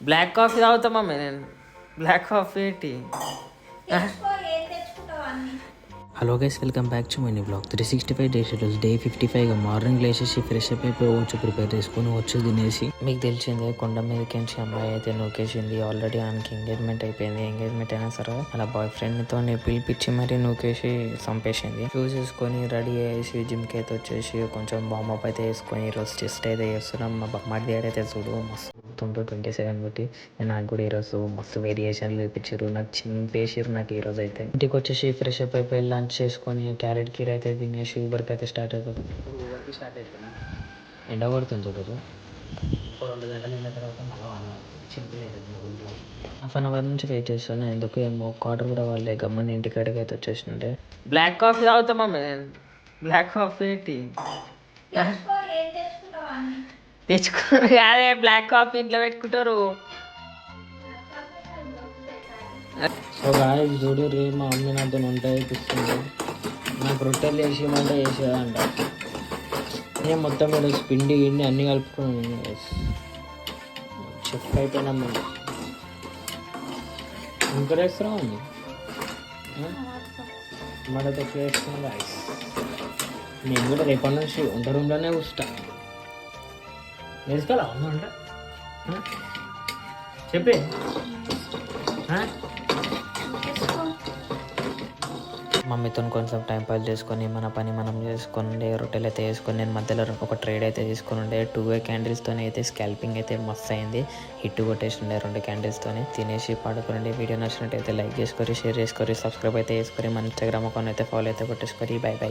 Black coffee తాగుతామా నేను? Black coffee ఏంటి? Hello guys, welcome back to my new blog. 365 days schedules day 55. Morning లేచేసి fresh up అయిపోయి వచ్చి ప్రిపేర్ చేసుకొని వచ్చి తినేసి, మీకు తెలిసిందే కొండ మీదకించి అమ్మాయి అయితే నూకేసింది. ఆల్రెడీ ఆయనకి ఎంగేజ్మెంట్ అయిపోయింది. ఎంగేజ్మెంట్ అయినా సరే అలా బాయ్ ఫ్రెండ్తో పిలిపించి మరీ నూకేసి చంపేసింది. షూస్ వేసుకొని రెడీ అయ్యేసి జిమ్కి అయితే వచ్చేసి కొంచెం వార్మప్ అయితే వేసుకొని ఈరోజు టెస్ట్ అయితే చేస్తున్నాం. మా బొమ్మడి అయితే చూడు మస్తు 27 బట్టి నాకు కూడా ఈరోజు మస్తు వేరియేషన్లు చూపించారు. నాకు చింపేసారు. నాకు ఈరోజు అయితే ఇంటికి వచ్చేసి ఫ్రెష్ అప్ అయిపోయి లంచ్ చేసుకొని క్యారెట్ కీర అయితే తినేసి ఊబర్కి అయితే స్టార్ట్ అవుతుంది. ఊబర్కి స్టార్ట్ అవుతుంది. ఎండ కొడుతుంది చూడదు. 2 గంటలు అయిన తర్వాత మళ్ళీ చింపలేదు. హాఫ్ అన్ అవర్ నుంచి వెయిట్ చేస్తాను. ఎందుకు ఏమో ఆర్డర్ కూడా వాళ్ళే గమ్మని ఇంటికాడికి అయితే వచ్చేసిండే. బ్లాక్ కాఫీ తాగుతామా నేను? బ్లాక్ కాఫీ ఏంటి? తెచ్చుకోరు కాదే, బ్లాక్ కాఫీ ఇంట్లో పెట్టుకుంటారు. సో గాయస్ చూడు రే, మా మమ్మీ నాతో వంట వేపిస్తుంది. నాకు రొట్టెలు వేసేయమంటే వేసేదంట. నేను మొత్తం మీద పిండి గిండి అన్నీ కలుపుకున్నాను. చెఫ్ అయిపోయినా మేము ఇంకా వేస్తున్నాం అండి. టమాటో తక్కువ వేస్తున్నాం గాయస్. నేను కూడా రేపటి నుంచి వంట రూమ్లోనే కూర్చుంటా. వేసుకోవాలా అంట చెప్పే. మమ్మీతో కొంచెం టైం పాస్ చేసుకొని మన పని మనం చేసుకుని రొట్టెలు అయితే వేసుకొని నేను మధ్యలో ఒక ట్రేడ్ అయితే తీసుకుని ఉండే 2 క్యాండిల్స్తో అయితే స్కాల్పింగ్ అయితే మస్తు అయింది. హిట్ కొట్టేసిండే 2 క్యాండిల్స్తోనే. తినేసి పడుకునండి. వీడియో నచ్చినట్టయితే లైక్ చేసుకొని షేర్ చేసుకొని సబ్స్క్రైబ్ అయితే చేసుకొని మన ఇన్స్టాగ్రామ్ అకౌంట్ అయితే ఫాలో అయితే కొట్టేసుకొని బై బై.